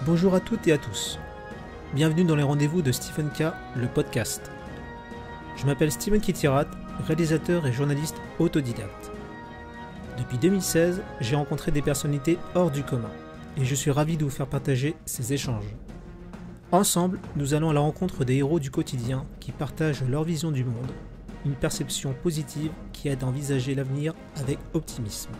Bonjour à toutes et à tous. Bienvenue dans les rendez-vous de Stephen K, le podcast. Je m'appelle Steven Kitirat, réalisateur et journaliste autodidacte. Depuis 2016, j'ai rencontré des personnalités hors du commun et je suis ravi de vous faire partager ces échanges. Ensemble, nous allons à la rencontre des héros du quotidien qui partagent leur vision du monde, une perception positive qui aide à envisager l'avenir avec optimisme.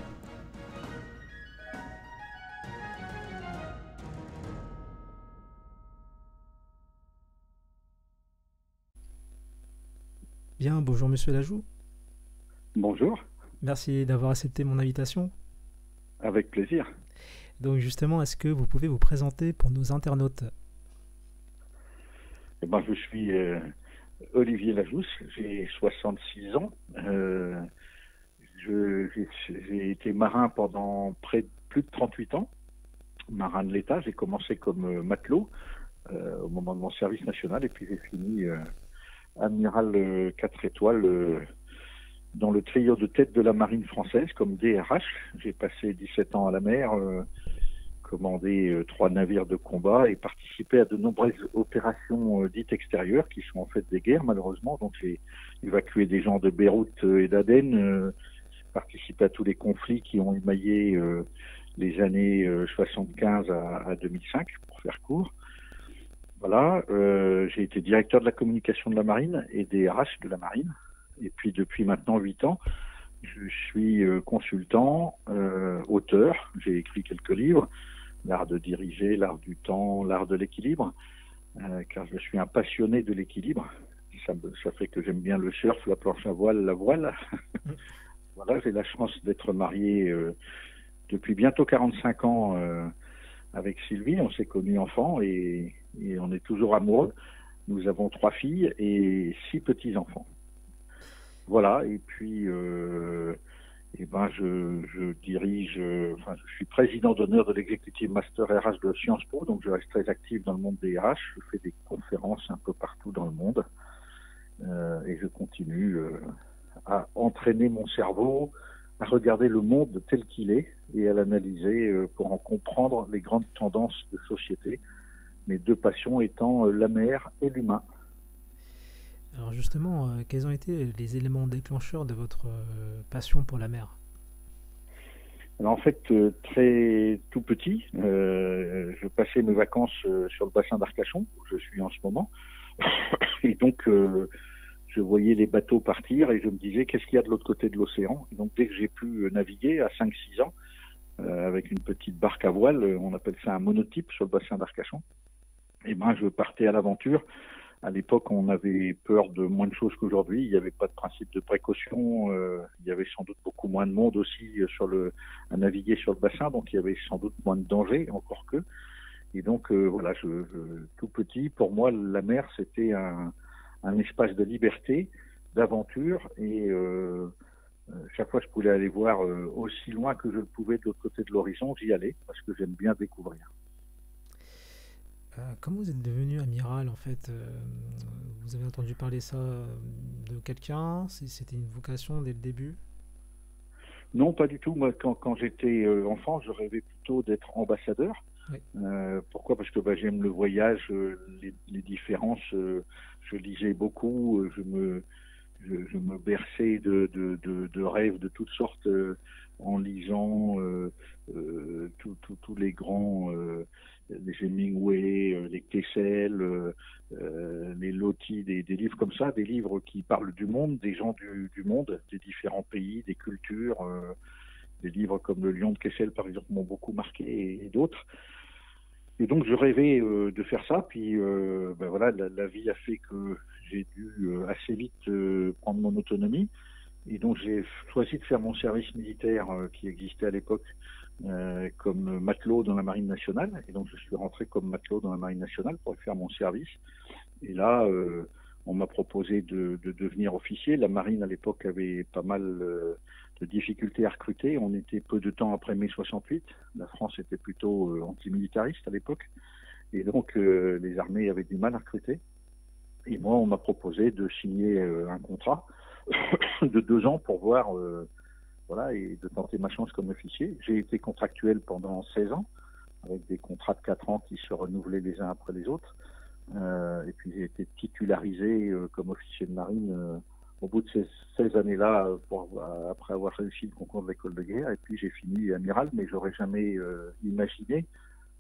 Bien, bonjour Monsieur Lajoux. Bonjour, Merci d'avoir accepté mon invitation. avec plaisir. Donc justement, est-ce que vous pouvez vous présenter pour nos internautes ? Je suis Olivier Lajousse, j'ai 66 ans. J'ai été marin pendant plus de 38 ans, marin de l'État. J'ai commencé comme matelot au moment de mon service national et puis j'ai fini amiral 4 étoiles dans le trio de tête de la marine française comme DRH. J'ai passé 17 ans à la mer, commandé 3 navires de combat et participé à de nombreuses opérations dites extérieures qui sont en fait des guerres malheureusement. Donc j'ai évacué des gens de Beyrouth et d'Aden, participé à tous les conflits qui ont émaillé les années 75 à 2005 pour faire court. Voilà, j'ai été directeur de la communication de la marine et des RH de la marine. Et puis depuis maintenant 8 ans, je suis consultant, auteur. J'ai écrit quelques livres, L'art de diriger, l'art du temps, l'art de l'équilibre, car je suis un passionné de l'équilibre. Ça fait que j'aime bien le surf, la planche à voile, la voile. Voilà, j'ai la chance d'être marié depuis bientôt 45 ans avec Sylvie. On s'est connus enfants et on est toujours amoureux. Nous avons 3 filles et 6 petits-enfants. Voilà, et puis je dirige, je suis président d'honneur de l'exécutif Master RH de Sciences Po, donc je reste très actif dans le monde des RH. Je fais des conférences un peu partout dans le monde et je continue à entraîner mon cerveau, à regarder le monde tel qu'il est et à l'analyser pour en comprendre les grandes tendances de société. Mes 2 passions étant la mer et l'humain. Alors justement, quels ont été les éléments déclencheurs de votre passion pour la mer ? Alors en fait, très tout petit, je passais mes vacances sur le bassin d'Arcachon, où je suis en ce moment. Et donc, je voyais les bateaux partir et je me disais, qu'est-ce qu'il y a de l'autre côté de l'océan ? Et donc, dès que j'ai pu naviguer à 5-6 ans, avec une petite barque à voile, on appelle ça un monotype sur le bassin d'Arcachon, je partais à l'aventure. À l'époque, on avait peur de moins de choses qu'aujourd'hui. Il n'y avait pas de principe de précaution. Il y avait sans doute beaucoup moins de monde aussi à naviguer sur le bassin. Donc, il y avait sans doute moins de danger, encore que. Et donc, voilà, tout petit, pour moi, la mer, c'était un espace de liberté, d'aventure. Et chaque fois que je pouvais aller voir aussi loin que je le pouvais de l'autre côté de l'horizon, j'y allais parce que j'aime bien découvrir. Comment vous êtes devenu amiral en fait ? Vous avez entendu parler ça de quelqu'un ? C'était une vocation dès le début ? Non, pas du tout. Moi, quand j'étais enfant, je rêvais plutôt d'être ambassadeur. Oui. Pourquoi ? Parce que j'aime le voyage, les différences. Je lisais beaucoup. Je me berçais de rêves de toutes sortes en lisant tous les grands, les Hemingway, les Kessel, les Loti, des livres comme ça, des livres qui parlent du monde, des gens du monde, des différents pays, des cultures. Des livres comme Le Lion de Kessel, par exemple, m'ont beaucoup marqué et d'autres. Et donc, je rêvais de faire ça. Puis, voilà, la vie a fait que j'ai dû assez vite prendre mon autonomie. Et donc, j'ai choisi de faire mon service militaire qui existait à l'époque comme matelot dans la Marine nationale. Et donc, je suis rentré comme matelot dans la Marine nationale pour faire mon service. Et là, on m'a proposé de devenir officier. La Marine, à l'époque, avait pas mal de difficultés à recruter. On était peu de temps après mai 68. La France était plutôt antimilitariste à l'époque. Et donc, les armées avaient du mal à recruter. Et moi, on m'a proposé de signer un contrat de 2 ans pour voir, et de tenter ma chance comme officier. J'ai été contractuel pendant 16 ans. avec des contrats de 4 ans qui se renouvelaient les uns après les autres. Et puis j'ai été titularisé comme officier de marine au bout de ces 16 années-là, après avoir réussi le concours de l'école de guerre. Et puis j'ai fini amiral, mais j'aurais jamais imaginé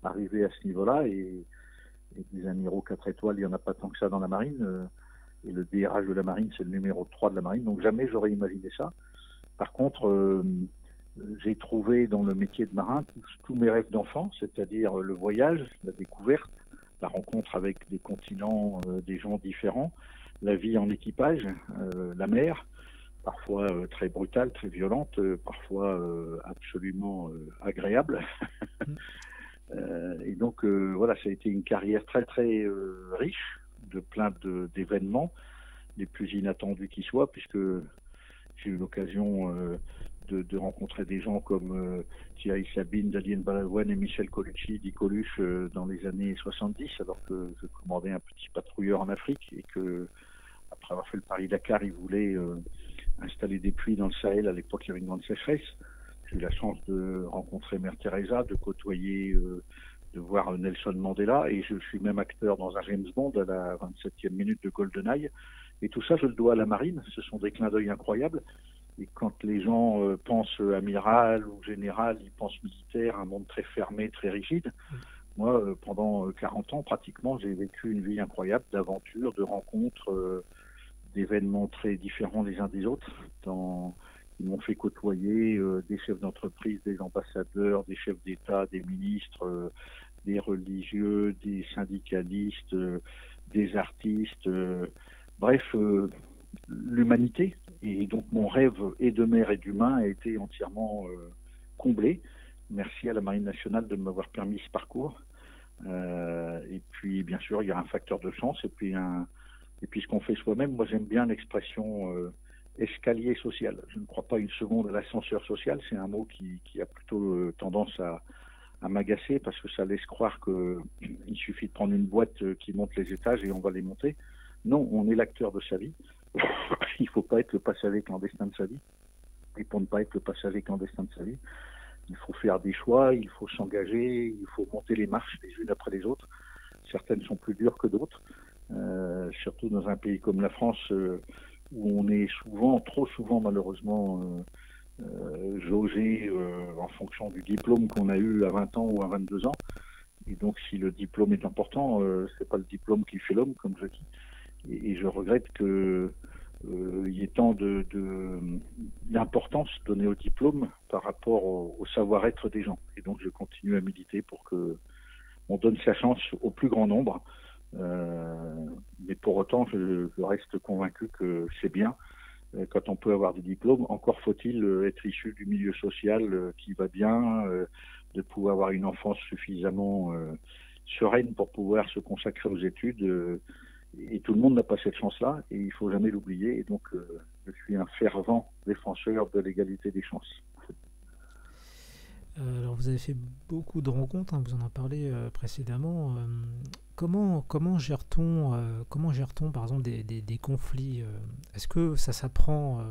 arriver à ce niveau-là. Et des amiraux 4 étoiles, il n'y en a pas tant que ça dans la marine. Et le DRH de la marine, c'est le numéro 3 de la marine. Donc jamais j'aurais imaginé ça. Par contre, j'ai trouvé dans le métier de marin tous mes rêves d'enfant, c'est-à-dire le voyage, la découverte, la rencontre avec des continents, des gens différents, la vie en équipage, la mer, parfois très brutale, très violente, parfois absolument agréable. Et donc voilà, ça a été une carrière très très riche de plein d'événements, les plus inattendus qui soient, puisque j'ai eu l'occasion de rencontrer des gens comme Thierry Sabine, Dalian Balavoine et Michel Colucci, dit Coluche, dans les années 70, alors que je commandais un petit patrouilleur en Afrique et que, après avoir fait le Paris-Dakar, il voulait installer des puits dans le Sahel. À l'époque, il y avait une grande sécheresse. J'ai eu la chance de rencontrer Mère Teresa, de côtoyer, de voir Nelson Mandela, et je suis même acteur dans un James Bond à la 27e minute de GoldenEye. Et tout ça, je le dois à la marine. Ce sont des clins d'œil incroyables. Et quand les gens pensent amiral ou général, ils pensent militaire, un monde très fermé, très rigide. Moi, pendant 40 ans, pratiquement, j'ai vécu une vie incroyable d'aventures, de rencontres, d'événements très différents les uns des autres. Ils m'ont fait côtoyer des chefs d'entreprise, des ambassadeurs, des chefs d'État, des ministres, des religieux, des syndicalistes, des artistes, bref, l'humanité. Et donc mon rêve et de mer et d'humain a été entièrement comblé. Merci à la Marine nationale de m'avoir permis ce parcours. Et puis bien sûr, il y a un facteur de chance et puis ce qu'on fait soi-même. Moi, j'aime bien l'expression escalier social. Je ne crois pas une seconde à l'ascenseur social. C'est un mot qui a plutôt tendance à m'agacer parce que ça laisse croire qu'il suffit de prendre une boîte qui monte les étages et on va les monter. Non, on est l'acteur de sa vie. Il ne faut pas être le passager clandestin de sa vie. Et pour ne pas être le passager clandestin de sa vie, il faut faire des choix, il faut s'engager, il faut monter les marches les unes après les autres. Certaines sont plus dures que d'autres, surtout dans un pays comme la France où on est souvent, trop souvent malheureusement, jaugé en fonction du diplôme qu'on a eu à 20 ans ou à 22 ans. Et donc si le diplôme est important, c'est pas le diplôme qui fait l'homme, comme je dis. Et je regrette que il y ait tant d'importance donnée au diplôme par rapport au savoir-être des gens. Et donc je continue à militer pour que on donne sa chance au plus grand nombre. Mais pour autant, je reste convaincu que c'est bien quand on peut avoir des diplômes. Encore faut-il être issu du milieu social qui va bien, de pouvoir avoir une enfance suffisamment sereine pour pouvoir se consacrer aux études. Et tout le monde n'a pas cette chance-là, et il ne faut jamais l'oublier. Et donc, je suis un fervent défenseur de l'égalité des chances. Alors, vous avez fait beaucoup de rencontres, hein, vous en avez parlé précédemment. Comment gère-t-on, par exemple, des conflits Est-ce que ça s'apprend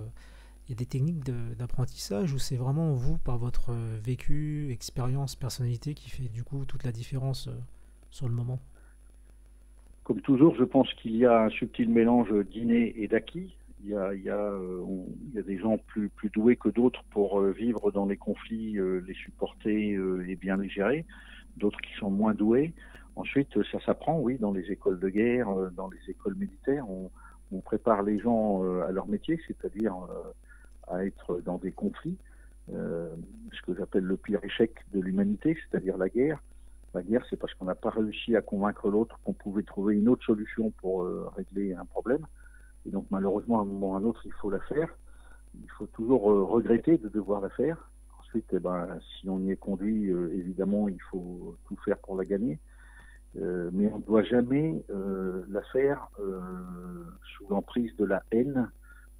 Il y a des techniques d'apprentissage ou c'est vraiment vous, par votre vécu, expérience, personnalité, qui fait du coup toute la différence sur le moment? Comme toujours, je pense qu'il y a un subtil mélange d'inné et d'acquis. Il y a des gens plus doués que d'autres pour vivre dans les conflits, les supporter et bien les gérer. D'autres qui sont moins doués. Ensuite, ça s'apprend, oui, dans les écoles de guerre, dans les écoles militaires. On prépare les gens à leur métier, c'est-à-dire à être dans des conflits. Ce que j'appelle le pire échec de l'humanité, c'est-à-dire la guerre. La guerre, c'est parce qu'on n'a pas réussi à convaincre l'autre qu'on pouvait trouver une autre solution pour régler un problème. Et donc, malheureusement, à un moment ou à un autre, il faut la faire. Il faut toujours regretter de devoir la faire. Ensuite, si on y est conduit, évidemment, il faut tout faire pour la gagner. Mais on ne doit jamais la faire sous l'emprise de la haine,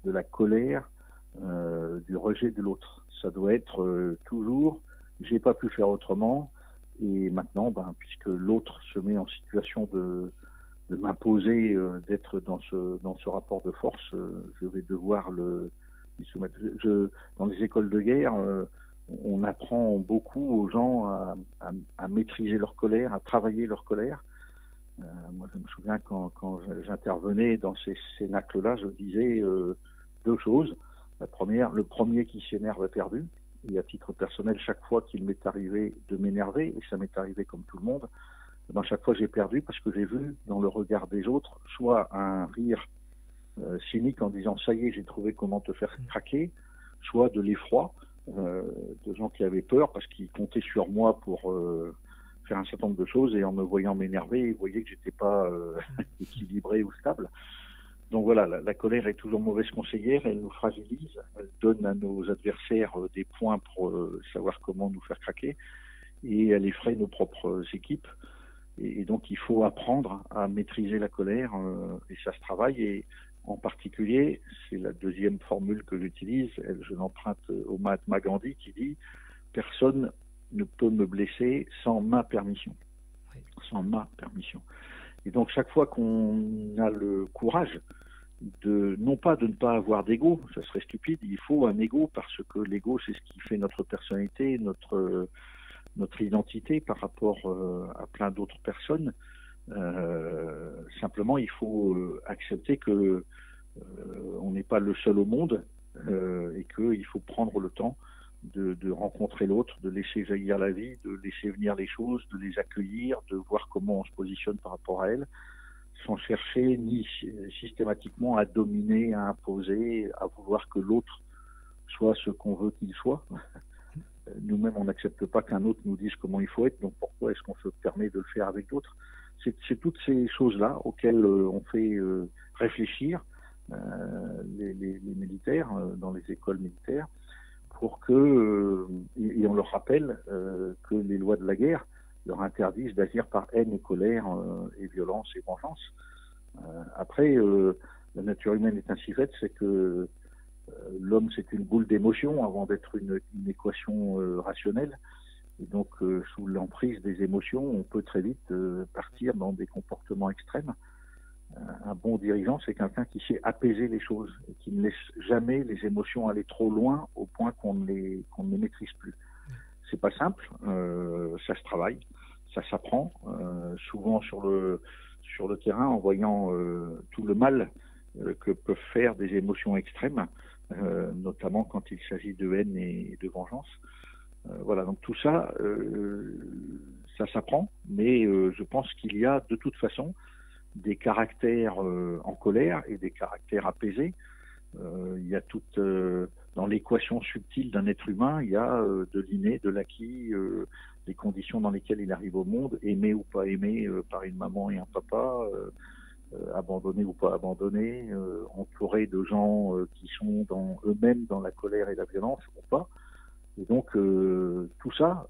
de la colère, du rejet de l'autre. Ça doit être toujours « j'ai pas pu faire autrement ». Et maintenant, puisque l'autre se met en situation de m'imposer, d'être dans ce rapport de force, je vais devoir lui soumettre. Dans les écoles de guerre, on apprend beaucoup aux gens à maîtriser leur colère, à travailler leur colère. Moi, je me souviens quand j'intervenais dans ces cénacles-là, je disais deux choses. La première, le premier qui s'énerve est perdu. Et à titre personnel, chaque fois qu'il m'est arrivé de m'énerver, et ça m'est arrivé comme tout le monde, ben chaque fois j'ai perdu parce que j'ai vu dans le regard des autres soit un rire cynique en disant ça y est, j'ai trouvé comment te faire craquer, soit de l'effroi, de gens qui avaient peur parce qu'ils comptaient sur moi pour faire un certain nombre de choses, et en me voyant m'énerver, ils voyaient que j'étais pas équilibré ou stable. Donc voilà, la colère est toujours mauvaise conseillère, elle nous fragilise, elle donne à nos adversaires des points pour savoir comment nous faire craquer, et elle effraie nos propres équipes. Et donc il faut apprendre à maîtriser la colère, et ça se travaille. Et en particulier, c'est la deuxième formule que j'utilise, je l'emprunte au Mahatma Gandhi qui dit « Personne ne peut me blesser sans ma permission. » Sans ma permission. Et donc chaque fois qu'on a le courage non pas de ne pas avoir d'ego, ça serait stupide, il faut un ego parce que l'ego c'est ce qui fait notre personnalité, notre identité par rapport à plein d'autres personnes. Simplement il faut accepter que on n'est pas le seul au monde, et qu'il faut prendre le temps de rencontrer l'autre, de laisser jaillir la vie, de laisser venir les choses, de les accueillir, de voir comment on se positionne par rapport à elles, sans chercher ni systématiquement à dominer, à imposer, à vouloir que l'autre soit ce qu'on veut qu'il soit. Nous-mêmes, on n'accepte pas qu'un autre nous dise comment il faut être, donc pourquoi est-ce qu'on se permet de le faire avec d'autres? C'est toutes ces choses-là auxquelles on fait réfléchir les militaires dans les écoles militaires, pour que, et on leur rappelle que les lois de la guerre leur interdisent d'agir par haine et colère et violence et vengeance. Après, la nature humaine est ainsi faite, c'est que l'homme c'est une boule d'émotions avant d'être une équation rationnelle. Et donc, sous l'emprise des émotions, on peut très vite partir dans des comportements extrêmes. Un bon dirigeant, c'est quelqu'un qui sait apaiser les choses et qui ne laisse jamais les émotions aller trop loin au point qu'on ne les maîtrise plus. C'est pas simple, ça se travaille, ça s'apprend, souvent sur le terrain, en voyant tout le mal que peuvent faire des émotions extrêmes, notamment quand il s'agit de haine et de vengeance. Voilà, donc tout ça, ça s'apprend, mais je pense qu'il y a de toute façon des caractères en colère et des caractères apaisés. Il y a dans l'équation subtile d'un être humain, il y a de l'inné, de l'acquis, les conditions dans lesquelles il arrive au monde, aimé ou pas aimé par une maman et un papa, abandonné ou pas abandonné, entouré de gens qui sont eux-mêmes dans la colère et la violence ou pas. Et donc tout ça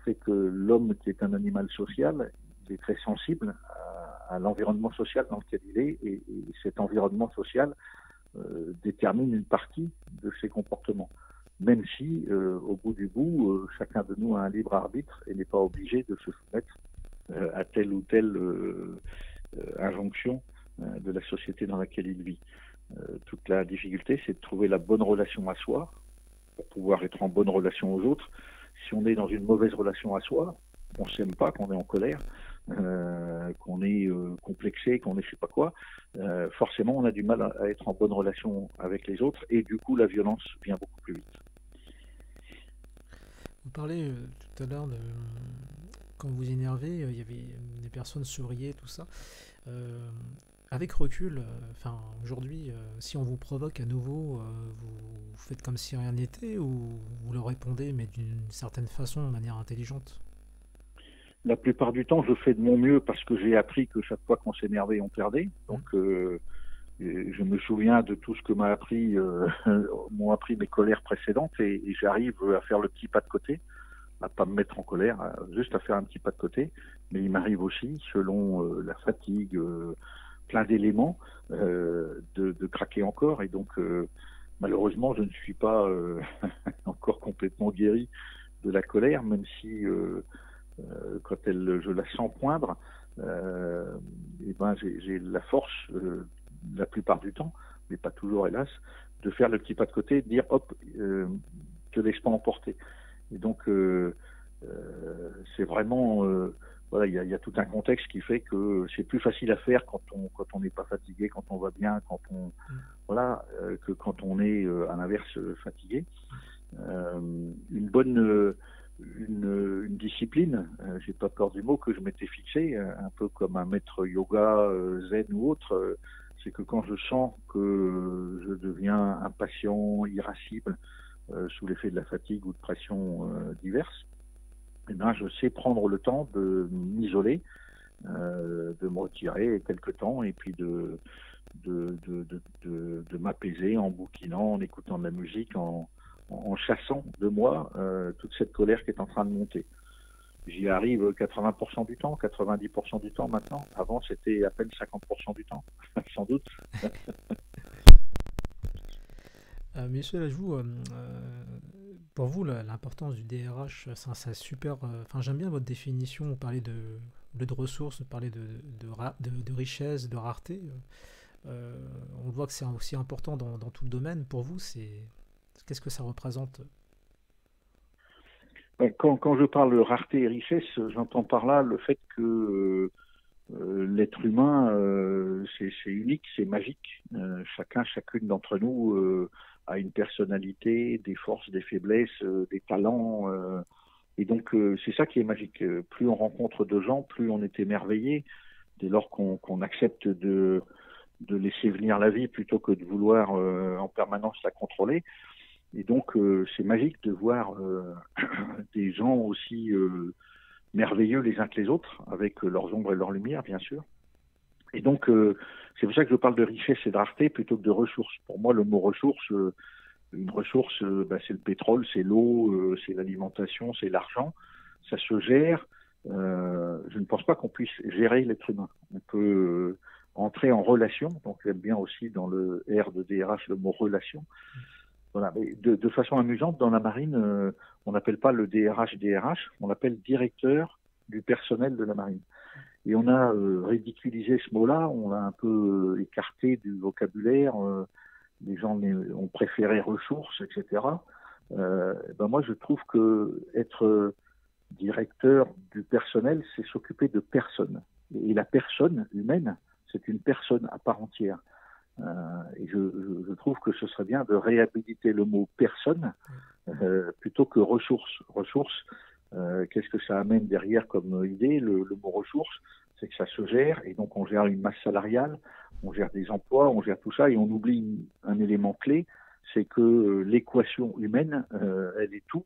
fait que l'homme, qui est un animal social, il est très sensible à l'environnement social dans lequel il est, et cet environnement social détermine une partie de ses comportements. Même si, au bout du bout, chacun de nous a un libre arbitre et n'est pas obligé de se soumettre à telle ou telle injonction de la société dans laquelle il vit. Toute la difficulté, c'est de trouver la bonne relation à soi pour pouvoir être en bonne relation aux autres. Si on est dans une mauvaise relation à soi, qu'on ne s'aime pas, qu'on est en colère, qu'on est complexé, qu'on est je sais pas quoi, forcément on a du mal à être en bonne relation avec les autres, et du coup la violence vient beaucoup plus vite. Vous parlez tout à l'heure de quand vous énervez, il y avait des personnes souriaient, tout ça. Avec recul, aujourd'hui, si on vous provoque à nouveau, vous faites comme si rien n'était, ou vous leur répondez, mais d'une certaine façon, de manière intelligente? La plupart du temps, je fais de mon mieux parce que j'ai appris que chaque fois qu'on s'énervait, on perdait. Donc, je me souviens de tout ce que m'ont appris mes colères précédentes, et j'arrive à faire le petit pas de côté, à pas me mettre en colère, juste à faire un petit pas de côté. Mais il m'arrive aussi, selon la fatigue, plein d'éléments, de craquer encore. Et donc, malheureusement, je ne suis pas encore complètement guéri de la colère, même si quand je la sens poindre, j'ai la force, la plupart du temps, mais pas toujours hélas, de faire le petit pas de côté, de dire hop, te laisse pas emporter. Et donc c'est vraiment voilà, il y a tout un contexte qui fait que c'est plus facile à faire quand on n'est pas fatigué, quand on va bien, quand on voilà, que quand on est à l'inverse fatigué. Une bonne une discipline, j'ai pas peur du mot, que je m'étais fixé, un peu comme un maître yoga, zen ou autre, c'est que quand je sens que je deviens impatient, irascible, sous l'effet de la fatigue ou de pression diverses, eh bien, je sais prendre le temps de m'isoler, de me retirer quelque temps et puis de m'apaiser en bouquinant, en écoutant de la musique, en chassant de moi toute cette colère qui est en train de monter. J'y arrive 80% du temps, 90% du temps maintenant. Avant, c'était à peine 50% du temps, sans doute. Monsieur Lajou, pour vous, l'importance du DRH, c'est super. Enfin, j'aime bien votre définition. Vous parlez de ressources, vous parlez de richesse, de rareté. On voit que c'est aussi important dans tout le domaine. Pour vous, qu'est-ce que ça représente? Quand je parle de rareté et richesse, j'entends par là le fait que l'être humain, c'est unique, c'est magique. Chacune d'entre nous a une personnalité, des forces, des faiblesses, des talents. Et donc, c'est ça qui est magique. Plus on rencontre de gens, plus on est émerveillé. Dès lors qu'on accepte de laisser venir la vie plutôt que de vouloir en permanence la contrôler. Et donc, c'est magique de voir des gens aussi merveilleux les uns que les autres, avec leurs ombres et leurs lumières, bien sûr. Et donc, c'est pour ça que je parle de richesse et de rareté plutôt que de ressources. Pour moi, le mot ressource, une ressource, c'est le pétrole, c'est l'eau, c'est l'alimentation, c'est l'argent. Ça se gère. Je ne pense pas qu'on puisse gérer l'être humain. On peut entrer en relation, donc j'aime bien aussi dans le R de DRH le mot relation. Voilà, mais de façon amusante, dans la marine, on n'appelle pas le DRH, on l'appelle directeur du personnel de la marine. Et on a ridiculisé ce mot-là, on l'a un peu écarté du vocabulaire, les gens ont préféré ressources, etc. Moi, je trouve que être directeur du personnel, c'est s'occuper de personnes. Et la personne humaine, c'est une personne à part entière. Et je trouve que ce serait bien de réhabiliter le mot personne plutôt que ressources. Ressources, qu'est-ce que ça amène derrière comme idée? Le mot ressources, c'est que ça se gère, et donc on gère une masse salariale, on gère des emplois, on gère tout ça, et on oublie un élément clé, c'est que l'équation humaine, elle est tout,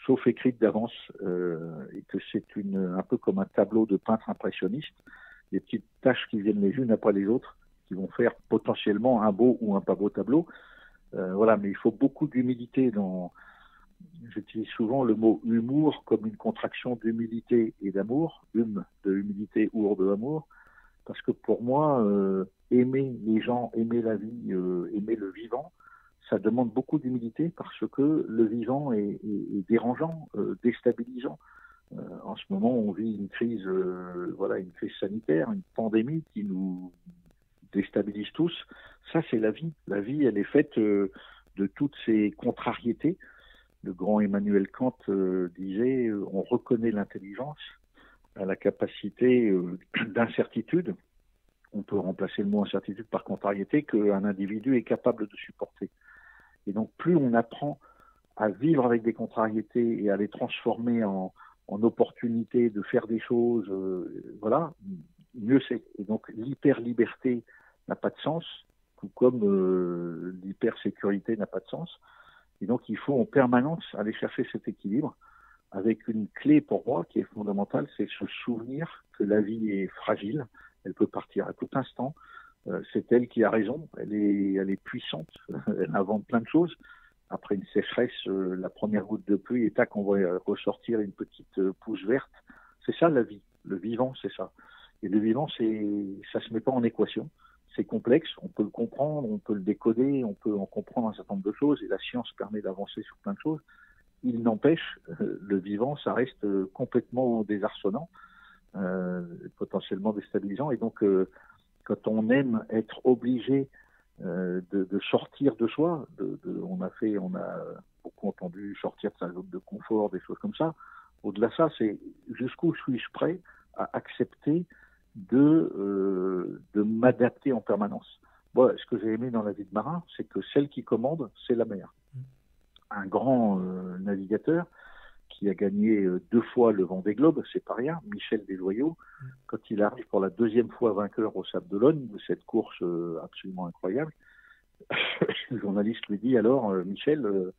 sauf écrite d'avance, et que c'est un peu comme un tableau de peintre impressionniste, des petites taches qui viennent les unes après les autres, qui vont faire potentiellement un beau ou un pas beau tableau. Voilà, mais il faut beaucoup d'humilité dans... J'utilise souvent le mot humour comme une contraction d'humilité et d'amour, de humilité, our de amour, parce que pour moi, aimer les gens, aimer la vie, aimer le vivant, ça demande beaucoup d'humilité parce que le vivant est dérangeant, déstabilisant. En ce moment, on vit une crise, une crise sanitaire, une pandémie qui nous déstabilise tous. Ça, c'est la vie. La vie, elle est faite de toutes ces contrariétés. Le grand Emmanuel Kant disait on reconnaît l'intelligence à la capacité d'incertitude. On peut remplacer le mot incertitude par contrariété qu'un individu est capable de supporter. Et donc, plus on apprend à vivre avec des contrariétés et à les transformer en opportunités de faire des choses, mieux c'est. Et donc, l'hyper-liberté n'a pas de sens, tout comme l'hyper-sécurité n'a pas de sens. Et donc, il faut en permanence aller chercher cet équilibre avec une clé pour moi qui est fondamentale, c'est se souvenir que la vie est fragile, elle peut partir à tout instant. C'est elle qui a raison, elle est puissante, elle invente plein de choses. Après une sécheresse, la première goutte de pluie, et tac, on va ressortir une petite pousse verte. C'est ça la vie, le vivant, c'est ça. Et le vivant, ça se met pas en équation. C'est complexe, on peut le comprendre, on peut le décoder, on peut en comprendre un certain nombre de choses, et la science permet d'avancer sur plein de choses. Il n'empêche, le vivant, ça reste complètement désarçonnant, potentiellement déstabilisant, et donc quand on aime être obligé de sortir de soi. On a beaucoup entendu sortir de sa zone de confort, des choses comme ça. Au-delà de ça, c'est jusqu'où suis-je prêt à accepter de m'adapter en permanence. Moi, ce que j'ai aimé dans la vie de marin, c'est que celle qui commande, c'est la mer. Un grand navigateur qui a gagné 2 fois le Vendée Globe, c'est pas rien, Michel Desjoyaux, quand il arrive pour la 2e fois vainqueur au Sable d'Olonne, de cette course absolument incroyable, le journaliste lui dit alors, Michel,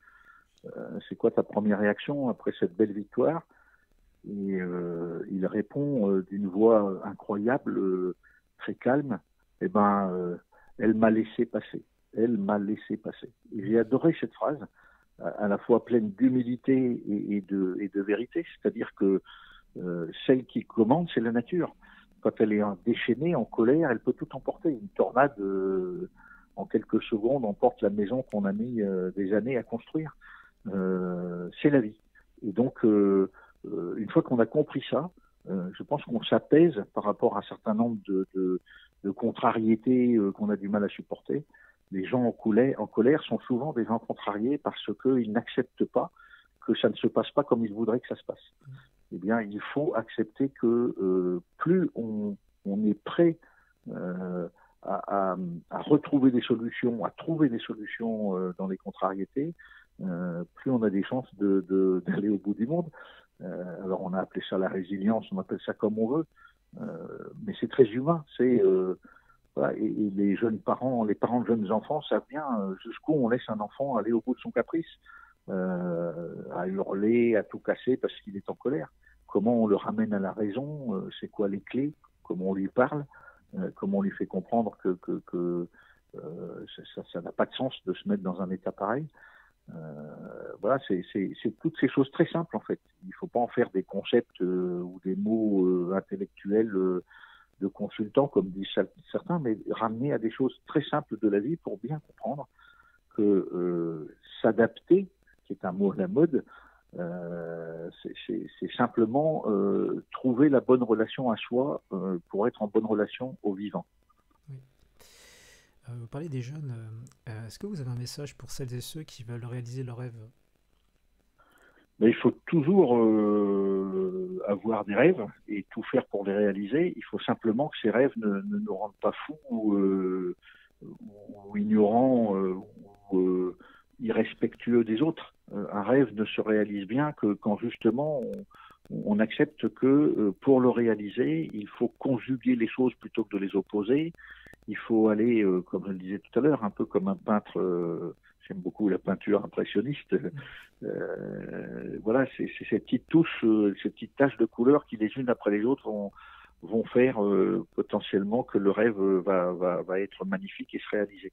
c'est quoi ta première réaction après cette belle victoire? Et il répond d'une voix incroyable, très calme, eh ben, elle m'a laissé passer. Elle m'a laissé passer. Et j'ai adoré cette phrase, à la fois pleine d'humilité et de vérité, c'est-à-dire que celle qui commande, c'est la nature. Quand elle est déchaînée, en colère, elle peut tout emporter. Une tornade, en quelques secondes, emporte la maison qu'on a mis des années à construire. C'est la vie. Et donc, une fois qu'on a compris ça, je pense qu'on s'apaise par rapport à un certain nombre de contrariétés qu'on a du mal à supporter. Les gens en colère sont souvent des gens contrariés parce qu'ils n'acceptent pas que ça ne se passe pas comme ils voudraient que ça se passe. Eh bien, il faut accepter que plus on est prêt à retrouver des solutions, à trouver des solutions dans les contrariétés, plus on a des chances d'aller au bout du monde. Alors, on a appelé ça la résilience, on appelle ça comme on veut, mais c'est très humain. Voilà, et les parents de jeunes enfants savent bien jusqu'où on laisse un enfant aller au bout de son caprice, à hurler, à tout casser parce qu'il est en colère. Comment on le ramène à la raison, c'est quoi les clés, comment on lui parle, comment on lui fait comprendre que ça n'a pas de sens de se mettre dans un état pareil. Voilà, c'est toutes ces choses très simples en fait. Il ne faut pas en faire des concepts ou des mots intellectuels de consultants, comme disent certains, mais ramener à des choses très simples de la vie pour bien comprendre que s'adapter, qui est un mot à la mode, c'est simplement trouver la bonne relation à soi pour être en bonne relation au vivant. Oui. Vous parlez des jeunes. Est-ce que vous avez un message pour celles et ceux qui veulent réaliser leurs rêves? Mais il faut toujours avoir des rêves et tout faire pour les réaliser. Il faut simplement que ces rêves ne nous rendent pas fous ou ignorants ou irrespectueux des autres. Un rêve ne se réalise bien que quand justement on accepte que pour le réaliser, il faut conjuguer les choses plutôt que de les opposer. Il faut aller, comme je le disais tout à l'heure, un peu comme un peintre. J'aime beaucoup la peinture impressionniste. Voilà, c'est ces petites touches, ces petites taches de couleur qui, les unes après les autres, vont faire potentiellement que le rêve va être magnifique et se réaliser.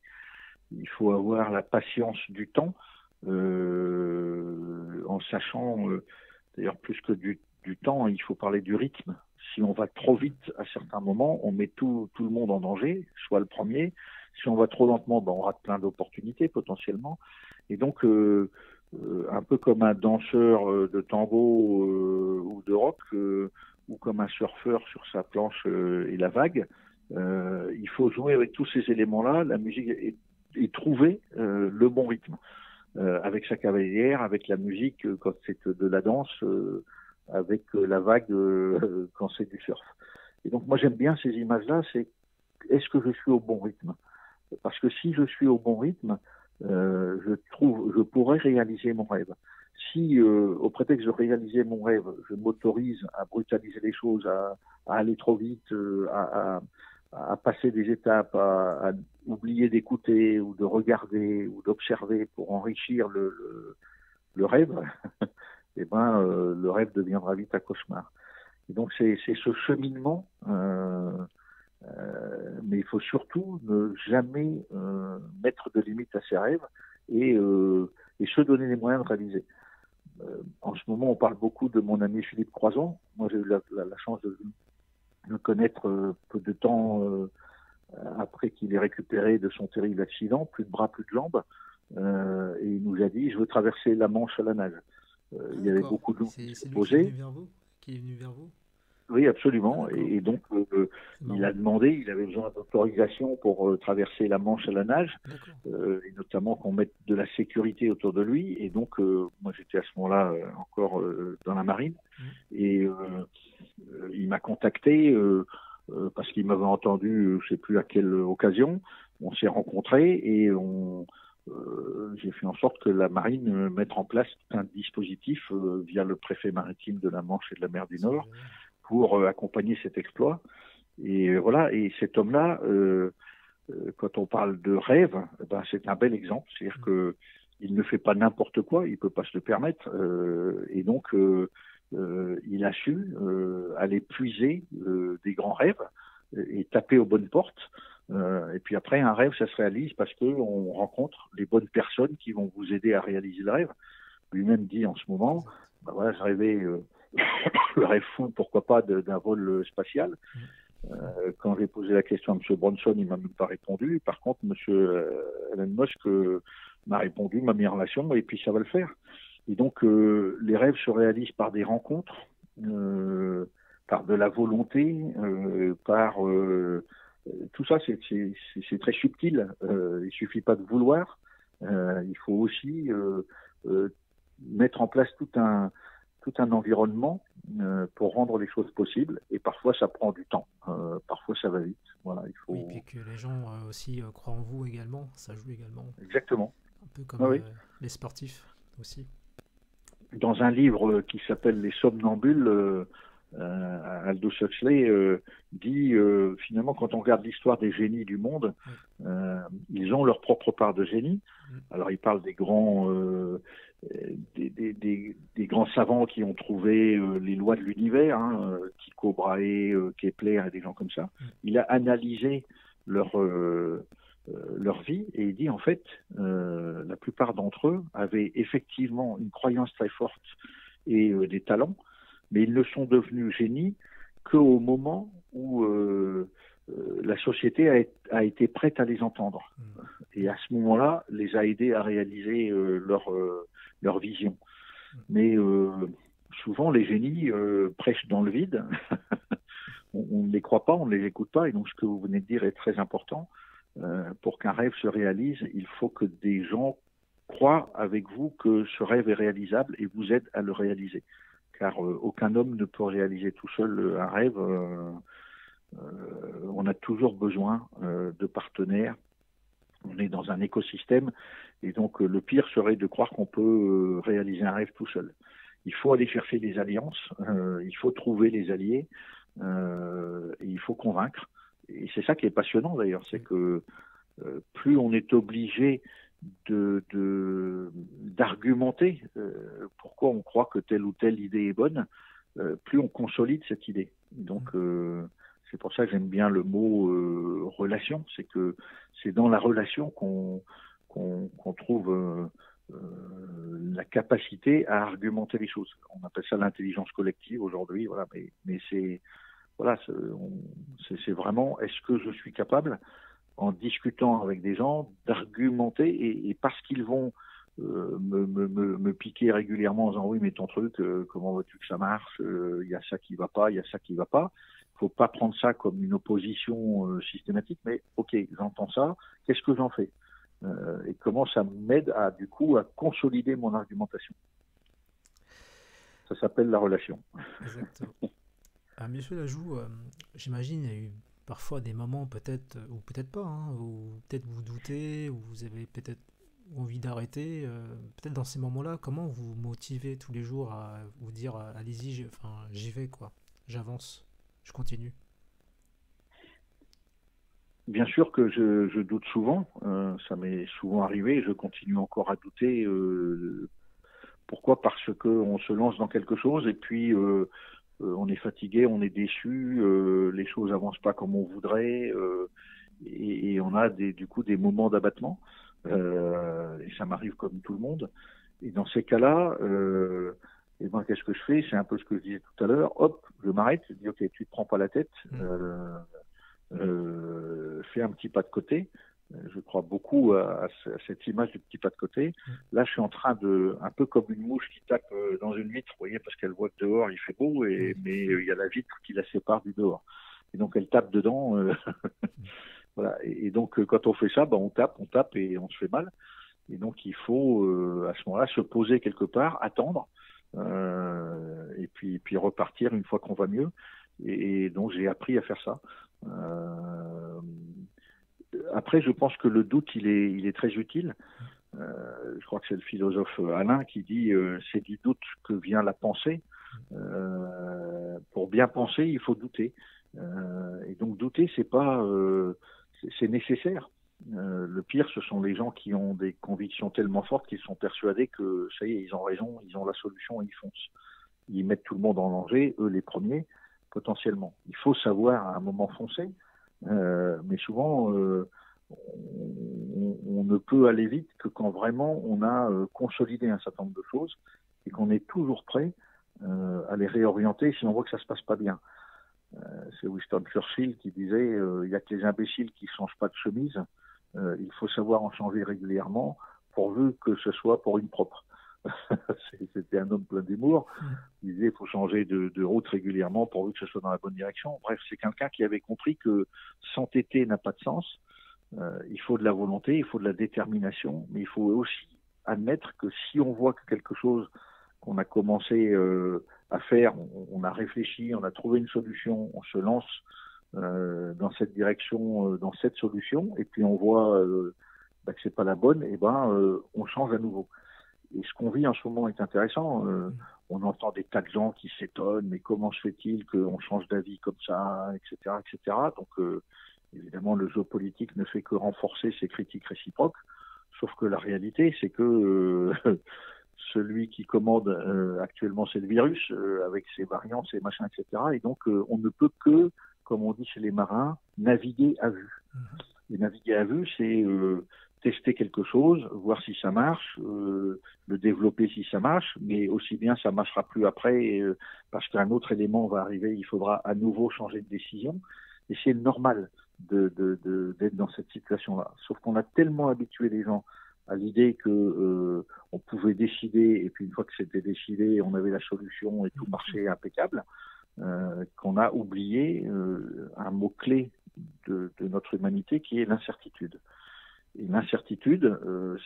Il faut avoir la patience du temps, en sachant, d'ailleurs plus que du temps, il faut parler du rythme. Si on va trop vite à certains moments, on met tout le monde en danger, soit le premier. Si on va trop lentement, on rate plein d'opportunités potentiellement. Et donc, un peu comme un danseur de tango ou de rock, ou comme un surfeur sur sa planche et la vague, il faut jouer avec tous ces éléments-là, la musique, et trouver le bon rythme. Avec sa cavalière, avec la musique quand c'est de la danse, avec la vague quand c'est du surf. Et donc moi j'aime bien ces images-là, c'est est-ce que je suis au bon rythme? Parce que si je suis au bon rythme, je pourrais réaliser mon rêve. Si, au prétexte de réaliser mon rêve, je m'autorise à brutaliser les choses, à aller trop vite, à passer des étapes, à oublier d'écouter ou de regarder ou d'observer pour enrichir le rêve, eh ben, le rêve deviendra vite un cauchemar. Et donc c'est ce cheminement, mais il faut surtout ne jamais mettre de limites à ses rêves et se donner les moyens de réaliser. En ce moment, on parle beaucoup de mon ami Philippe Croizon. Moi, j'ai eu la chance de le connaître peu de temps après qu'il ait récupéré de son terrible accident, plus de bras, plus de jambes. Et il nous a dit, je veux traverser la Manche à la nage. Il y avait beaucoup de gens qui se posaient. Qui est venu vers vous? Oui, absolument. D'accord. Et donc, C'est il marrant. a demandé, il avait besoin d'autorisation pour traverser la Manche à la nage, D'accord. et notamment qu'on mette de la sécurité autour de lui. Et donc, moi, j'étais à ce moment-là encore dans la marine. Mm. Et il m'a contacté parce qu'il m'avait entendu, je sais plus à quelle occasion. On s'est rencontrés et j'ai fait en sorte que la marine mette en place un dispositif via le préfet maritime de la Manche et de la mer du C'est Nord génial. pour accompagner cet exploit. Et voilà. Et cet homme-là, quand on parle de rêve, ben, c'est un bel exemple. C'est-à-dire Mm. que il ne fait pas n'importe quoi, il peut pas se le permettre. Et donc, il a su aller puiser des grands rêves et taper aux bonnes portes. Et puis après, un rêve, ça se réalise parce qu'on rencontre les bonnes personnes qui vont vous aider à réaliser le rêve. Lui-même dit en ce moment, Exact. ben voilà, je rêvais, le rêve fou, pourquoi pas, d'un vol spatial. Mm. Quand j'ai posé la question à M. Bronson, il m'a même pas répondu. Par contre, M. Elon Musk m'a répondu, m'a mis en relation, et puis ça va le faire. Et donc, les rêves se réalisent par des rencontres, par de la volonté, par tout ça, c'est très subtil. Il suffit pas de vouloir. Il faut aussi euh, mettre en place tout un environnement pour rendre les choses possibles. Et parfois, ça prend du temps. Parfois, ça va vite. Voilà, il Oui, puis faut que les gens aussi croient en vous également, ça joue également. exactement. Un peu Ah comme oui. les sportifs aussi. Dans un livre qui s'appelle Les Somnambules, Aldous Huxley dit finalement quand on regarde l'histoire des génies du monde, Oui. ils ont leur propre part de génie. Mm. Alors il parle des grands des grands savants qui ont trouvé les lois de l'univers, hein, Tycho Brahe, Kepler et des gens comme ça. Mm. Il a analysé leur leur vie et il dit en fait la plupart d'entre eux avaient effectivement une croyance très forte et des talents, mais ils ne sont devenus génies qu'au moment où la société a été prête à les entendre. Mm. Et à ce moment-là, les a aidés à réaliser leur vision. Mm. Mais souvent, les génies prêchent dans le vide. On ne les croit pas, on ne les écoute pas. Et donc, ce que vous venez de dire est très important. Pour qu'un rêve se réalise, il faut que des gens croient avec vous que ce rêve est réalisable et vous aident à le réaliser. Car aucun homme ne peut réaliser tout seul un rêve. On a toujours besoin de partenaires. On est dans un écosystème et donc le pire serait de croire qu'on peut réaliser un rêve tout seul. Il faut aller chercher des alliances, il faut trouver les alliés, et il faut convaincre. Et c'est ça qui est passionnant d'ailleurs, c'est que plus on est obligé d'argumenter pourquoi on croit que telle ou telle idée est bonne, plus on consolide cette idée. Donc c'est pour ça que j'aime bien le mot relation, c'est que c'est dans la relation qu'on trouve la capacité à argumenter les choses. On appelle ça l'intelligence collective aujourd'hui, voilà, mais c'est voilà, c'est vraiment est-ce que je suis capable, en discutant avec des gens, d'argumenter et parce qu'ils vont me piquer régulièrement en disant oui mais ton truc, comment veux-tu que ça marche, y a ça qui va pas, il y a ça qui va pas. Faut pas prendre ça comme une opposition systématique, mais ok, j'entends ça, qu'est-ce que j'en fais et comment ça m'aide à du coup à consolider mon argumentation. Ça s'appelle la relation. Exactement. Monsieur Lajoux, j'imagine il y a eu parfois des moments peut-être, ou peut-être pas, hein, où peut-être vous doutez, ou vous avez peut-être envie d'arrêter. Peut-être dans ces moments-là, comment vous motivez tous les jours à vous dire allez-y, j'y vais quoi, j'avance, je continue. Bien sûr que je doute souvent, ça m'est souvent arrivé, je continue encore à douter. Pourquoi? Parce qu'on se lance dans quelque chose et puis on est fatigué, on est déçu, les choses avancent pas comme on voudrait et on a du coup des moments d'abattement. Et ça m'arrive comme tout le monde. Et dans ces cas-là, et ben, qu'est-ce que je fais? C'est un peu ce que je disais tout à l'heure. Hop, je m'arrête, je dis ok, tu te prends pas la tête, fais un petit pas de côté, Je crois beaucoup à cette image du petit pas de côté. Là, je suis en train un peu comme une mouche qui tape dans une vitre, vous voyez, parce qu'elle voit que dehors il fait beau, mais il y a la vitre qui la sépare du dehors. Et donc elle tape dedans. Voilà. Et donc quand on fait ça, on tape et on se fait mal. Et donc il faut à ce moment-là se poser quelque part, attendre, et puis repartir une fois qu'on va mieux. Et donc j'ai appris à faire ça. Après, je pense que le doute, il est très utile. Je crois que c'est le philosophe Alain qui dit c'est du doute que vient la pensée. Pour bien penser, il faut douter. Et donc douter, c'est nécessaire. Le pire, ce sont les gens qui ont des convictions tellement fortes qu'ils sont persuadés que ça y est, ils ont raison, ils ont la solution et ils foncent. Ils mettent tout le monde en danger, eux les premiers, potentiellement. Il faut savoir à un moment foncer, mais souvent on ne peut aller vite que quand vraiment on a consolidé un certain nombre de choses et qu'on est toujours prêt à les réorienter si on voit que ça se passe pas bien. C'est Winston Churchill qui disait il y a que les imbéciles qui changent pas de chemise. Il faut savoir en changer régulièrement pourvu que ce soit pour une propre. C'était un homme plein d'humour. Il disait il faut changer de route régulièrement pourvu que ce soit dans la bonne direction. Bref, c'est quelqu'un qui avait compris que s'entêter n'a pas de sens. Il faut de la volonté, il faut de la détermination, mais il faut aussi admettre que si on voit que quelque chose qu'on a commencé à faire, on a réfléchi, on a trouvé une solution, on se lance dans cette direction, dans cette solution, et puis on voit que c'est pas la bonne, et on change à nouveau. Et ce qu'on vit en ce moment est intéressant. On entend des tas de gens qui s'étonnent, mais comment se fait-il qu'on change d'avis comme ça, etc., etc. Donc évidemment, le jeu politique ne fait que renforcer ces critiques réciproques. Sauf que la réalité, c'est que celui qui commande actuellement, c'est le virus, avec ses variants, ses machins, etc. Et donc, on ne peut que, comme on dit chez les marins, naviguer à vue. Et naviguer à vue, c'est tester quelque chose, voir si ça marche, le développer si ça marche, mais aussi bien ça marchera plus après, parce qu'un autre élément va arriver, il faudra à nouveau changer de décision. Et c'est normal d'être dans cette situation-là. Sauf qu'on a tellement habitué les gens à l'idée que on pouvait décider, et puis une fois que c'était décidé, on avait la solution et tout marchait impeccable, qu'on a oublié un mot-clé de notre humanité qui est l'incertitude. Et l'incertitude,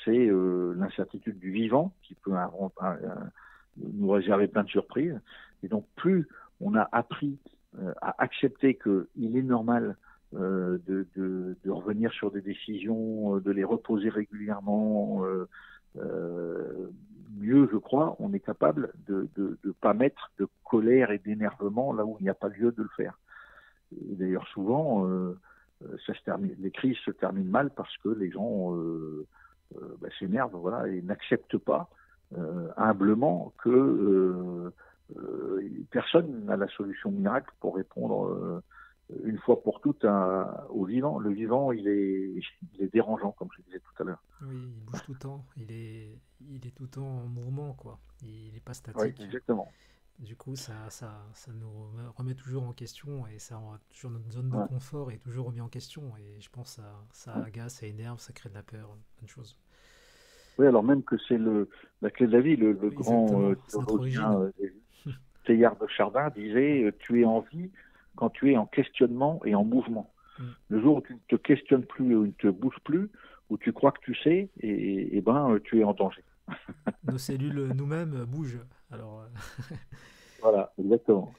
c'est l'incertitude du vivant qui peut nous réserver plein de surprises. Et donc plus on a appris à accepter qu'il est normal de revenir sur des décisions, de les reposer régulièrement, mieux, je crois, on est capable de pas mettre de colère et d'énervement là où il n'y a pas lieu de le faire. Et d'ailleurs, souvent, les crises se terminent mal parce que les gens s'énervent, voilà, et n'acceptent pas humblement que personne n'a la solution miracle pour répondre une fois pour toutes au vivant. Le vivant, il est dérangeant, comme je disais tout à l'heure. Oui, il bouge tout le temps. Il est tout le temps en mouvement, quoi. Il n'est pas statique. Oui, exactement. Du coup, ça nous remet toujours en question et ça rend toujours notre zone de confort est toujours remis en question. Et je pense que ça agace, ça énerve, ça crée de la peur, plein de choses. Oui, alors même que c'est la clé de la vie. Le grand théologien Teilhard de Chardin disait tu es en vie quand tu es en questionnement et en mouvement. Le jour où tu ne te questionnes plus, où tu ne te bouges plus, où tu crois que tu sais, et tu es en danger. Nos cellules nous-mêmes bougent. Alors, voilà, exactement.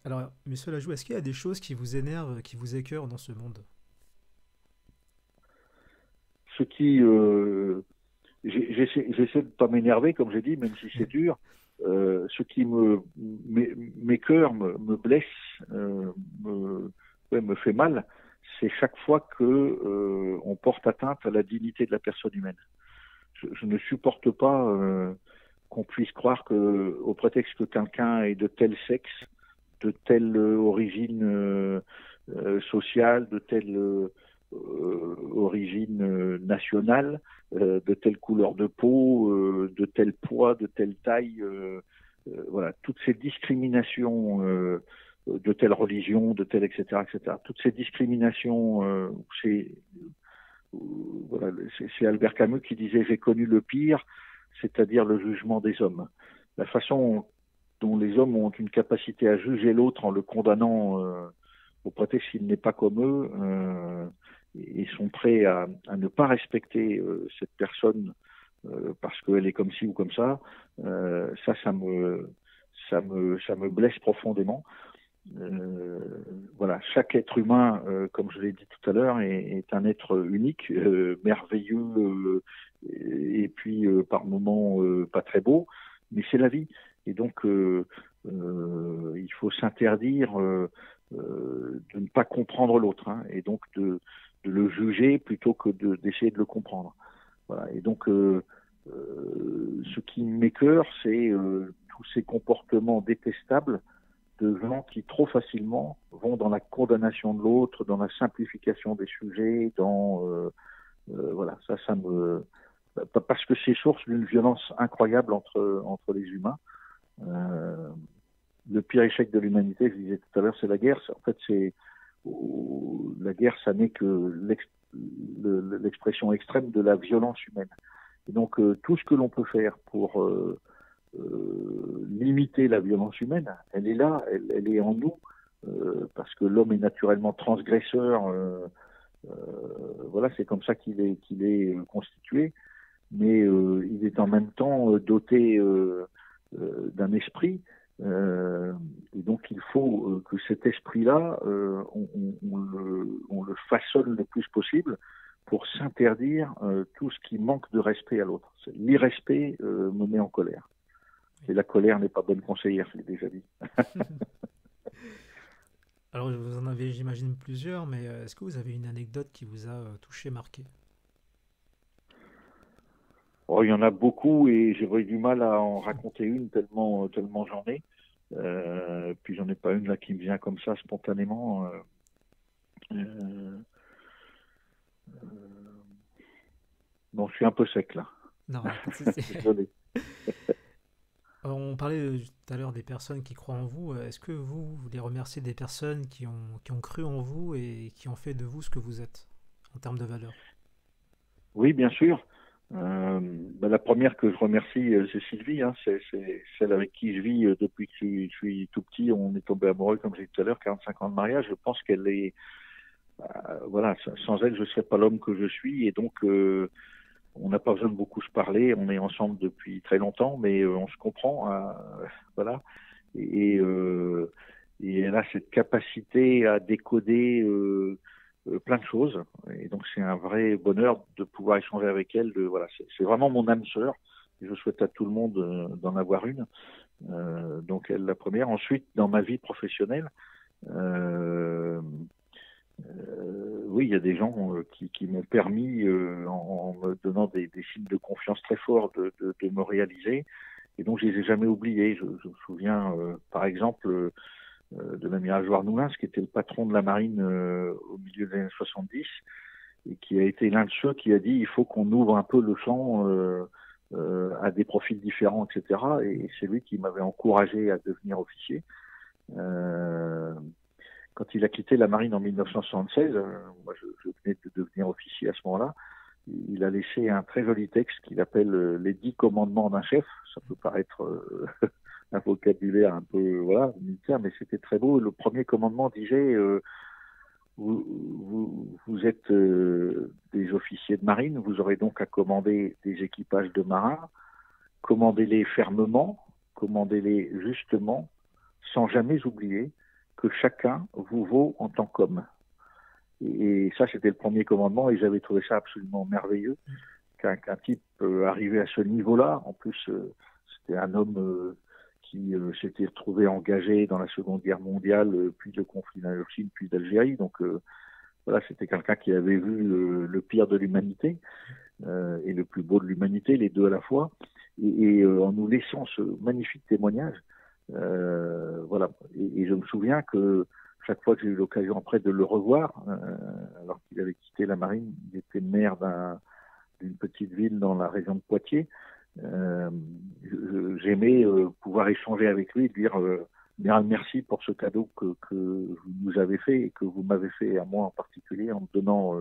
Alors, monsieur Lajoux, est-ce qu'il y a des choses qui vous énervent, qui vous écœurent dans ce monde? Ce qui... j'essaie de ne pas m'énerver, comme j'ai dit, même si c'est dur. Ce qui m'écoeure, me blesse, me fait mal, c'est chaque fois que on porte atteinte à la dignité de la personne humaine. Je ne supporte pas qu'on puisse croire que, au prétexte que quelqu'un est de tel sexe, de telle origine sociale, de telle origine nationale, de telle couleur de peau, de tel poids, de telle taille, voilà, toutes ces discriminations de telle religion, de telle, etc., etc. Toutes ces discriminations, voilà, c'est Albert Camus qui disait « J'ai connu le pire, c'est-à-dire le jugement des hommes ». La façon dont les hommes ont une capacité à juger l'autre en le condamnant au prétexte qu'il n'est pas comme eux, et sont prêts à ne pas respecter cette personne parce qu'elle est comme ci ou comme ça, ça me blesse profondément. Voilà, chaque être humain, comme je l'ai dit tout à l'heure, est un être unique, merveilleux, et puis par moments pas très beau, mais c'est la vie. Et donc, il faut s'interdire de ne pas comprendre l'autre, hein, et donc de le juger plutôt que d'essayer de le comprendre. Voilà. Et donc, ce qui m'écœure, c'est tous ces comportements détestables de gens qui trop facilement vont dans la condamnation de l'autre, dans la simplification des sujets, voilà, ça me parce que c'est source d'une violence incroyable entre les humains. Le pire échec de l'humanité, je disais tout à l'heure, c'est la guerre. En fait, la guerre, ça n'est que l'expression extrême de la violence humaine. Et donc, tout ce que l'on peut faire pour limiter la violence humaine, elle est là, elle est en nous, parce que l'homme est naturellement transgresseur. Voilà, c'est comme ça qu'il est constitué, mais il est en même temps doté d'un esprit. Et donc il faut que cet esprit-là, on le façonne le plus possible pour s'interdire tout ce qui manque de respect à l'autre. L'irrespect me met en colère. Et la colère n'est pas bonne conseillère, je l'ai déjà dit. Alors vous en avez, j'imagine, plusieurs, mais est-ce que vous avez une anecdote qui vous a touché, marqué? Oh, il y en a beaucoup et j'aurais du mal à en raconter une tellement j'en ai. Puis j'en ai pas une là qui me vient comme ça spontanément. Bon, je suis un peu sec là. Non, Désolé. on parlait tout à l'heure des personnes qui croient en vous. Est-ce que vous voulez remercier des personnes qui ont cru en vous et qui ont fait de vous ce que vous êtes en termes de valeur? Oui, bien sûr. La première que je remercie, c'est Sylvie. Hein, c'est celle avec qui je vis depuis que je suis tout petit. On est tombé amoureux, comme j'ai dit tout à l'heure, 45 ans de mariage. Je pense qu'elle est... voilà, sans elle, je ne serais pas l'homme que je suis. Et donc, on n'a pas besoin de beaucoup se parler. On est ensemble depuis très longtemps, mais on se comprend. Voilà. Et elle a cette capacité à décoder plein de choses. Et donc, c'est un vrai bonheur de pouvoir échanger avec elle. Voilà, c'est vraiment mon âme sœur. Et je souhaite à tout le monde d'en avoir une. Donc, elle, la première. Ensuite, dans ma vie professionnelle, oui, il y a des gens qui m'ont permis, en me donnant des signes de confiance très forts, de me réaliser. Et donc, je les ai jamais oubliés. Je me souviens, par exemple, de l'amiral Jouarnoulins, qui était le patron de la marine au milieu des années 70, et qui a été l'un de ceux qui a dit il faut qu'on ouvre un peu le champ à des profils différents, etc. Et c'est lui qui m'avait encouragé à devenir officier. Quand il a quitté la marine en 1976, moi je venais de devenir officier à ce moment-là, il a laissé un très joli texte qu'il appelle les 10 commandements d'un chef. Ça peut paraître un vocabulaire un peu militaire, mais c'était très beau. Le premier commandement disait vous êtes des officiers de marine, vous aurez donc à commander des équipages de marins, commandez-les fermement, commandez-les justement, sans jamais oublier que chacun vous vaut en tant qu'homme. Et ça, c'était le premier commandement, et j'avais trouvé ça absolument merveilleux, qu'un type arrivé à ce niveau-là. En plus, c'était un homme qui s'était retrouvé engagé dans la Seconde Guerre mondiale, puis le conflit d'Indochine, puis d'Algérie. Donc voilà, c'était quelqu'un qui avait vu le pire de l'humanité et le plus beau de l'humanité, les deux à la fois. Et en nous laissant ce magnifique témoignage, voilà. Et je me souviens que chaque fois que j'ai eu l'occasion après de le revoir, alors qu'il avait quitté la marine, il était maire d'une petite ville dans la région de Poitiers. J'aimais pouvoir échanger avec lui et dire Amiral, merci pour ce cadeau que vous nous avez fait et que vous m'avez fait à moi en particulier en me donnant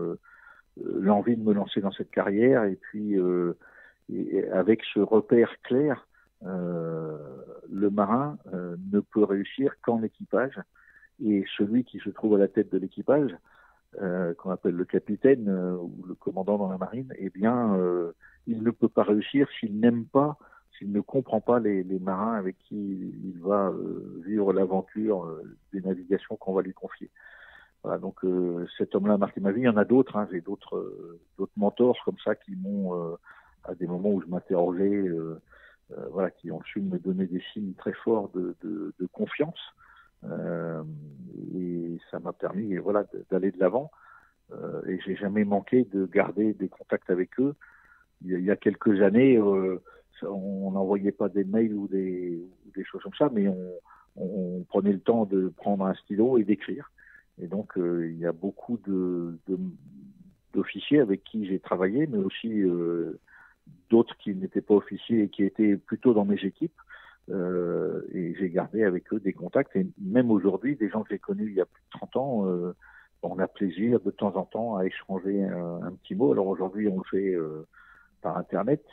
l'envie de me lancer dans cette carrière et puis et avec ce repère clair, le marin ne peut réussir qu'en équipage et celui qui se trouve à la tête de l'équipage, qu'on appelle le capitaine ou le commandant dans la marine, eh bien, il ne peut pas réussir s'il n'aime pas, s'il ne comprend pas les marins avec qui il va vivre l'aventure des navigations qu'on va lui confier. Voilà, donc cet homme-là a marqué ma vie. Il y en a d'autres, hein, j'ai d'autres mentors comme ça qui m'ont, à des moments où je m'interrogeais, voilà, qui ont su me donner des signes très forts de confiance. Et ça m'a permis, voilà, d'aller de l'avant. Et j'ai jamais manqué de garder des contacts avec eux. Il y a quelques années, on n'envoyait pas des mails ou des choses comme ça, mais on prenait le temps de prendre un stylo et d'écrire. Et donc, il y a beaucoup d'officiers avec qui j'ai travaillé, mais aussi d'autres qui n'étaient pas officiers et qui étaient plutôt dans mes équipes. Et j'ai gardé avec eux des contacts. Et même aujourd'hui, des gens que j'ai connus il y a plus de 30 ans, on a plaisir de temps en temps à échanger un petit mot. Alors aujourd'hui, on le fait par Internet.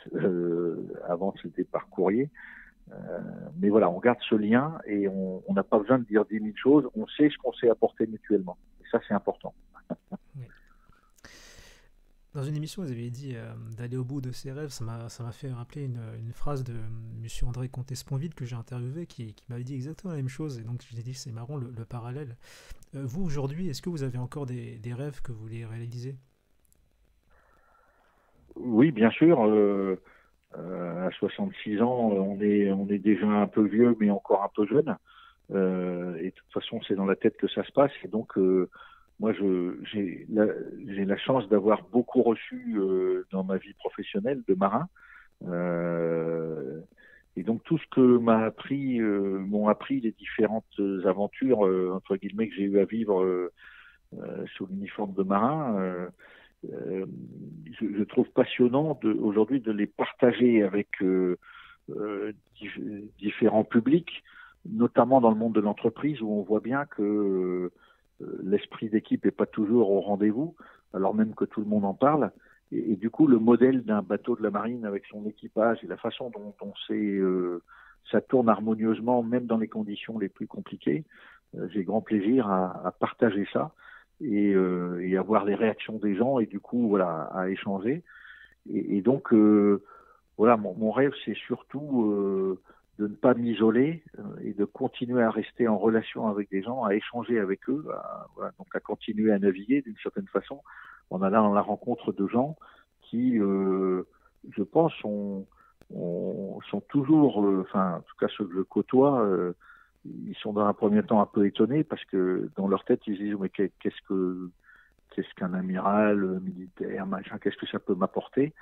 Avant, c'était par courrier. Mais voilà, on garde ce lien et on n'a pas besoin de dire 10 000 choses. On sait ce qu'on s'est apporté mutuellement. Et ça, c'est important. Oui. Dans une émission, vous avez dit d'aller au bout de ses rêves. Ça m'a fait rappeler une phrase de monsieur André Comté-Sponville que j'ai interviewé qui m'avait dit exactement la même chose. Et donc, je lui ai dit c'est marrant le parallèle. Vous, aujourd'hui, est-ce que vous avez encore des rêves que vous voulez réaliser? Oui, bien sûr. À 66 ans, on est déjà un peu vieux, mais encore un peu jeune. Et de toute façon, c'est dans la tête que ça se passe. Et donc, moi, j'ai la chance d'avoir beaucoup reçu dans ma vie professionnelle de marin. Et donc, tout ce que m'ont appris les différentes aventures, entre guillemets, que j'ai eu à vivre sous l'uniforme de marin, je trouve passionnant aujourd'hui de les partager avec différents publics, notamment dans le monde de l'entreprise où on voit bien que l'esprit d'équipe n'est pas toujours au rendez-vous, alors même que tout le monde en parle. Et du coup, le modèle d'un bateau de la marine avec son équipage et la façon dont ça tourne harmonieusement, même dans les conditions les plus compliquées, j'ai grand plaisir à partager ça et à voir les réactions des gens et du coup, voilà, à échanger. Et donc, voilà, mon rêve, c'est surtout de ne pas m'isoler et de continuer à rester en relation avec des gens, à échanger avec eux, voilà, donc à continuer à naviguer d'une certaine façon en allant à la rencontre de gens qui, je pense, sont toujours, enfin, en tout cas ceux que je côtoie, ils sont dans un premier temps un peu étonnés parce que dans leur tête, ils se disent mais qu'est-ce qu'un amiral militaire, machin, qu'est-ce que ça peut m'apporter?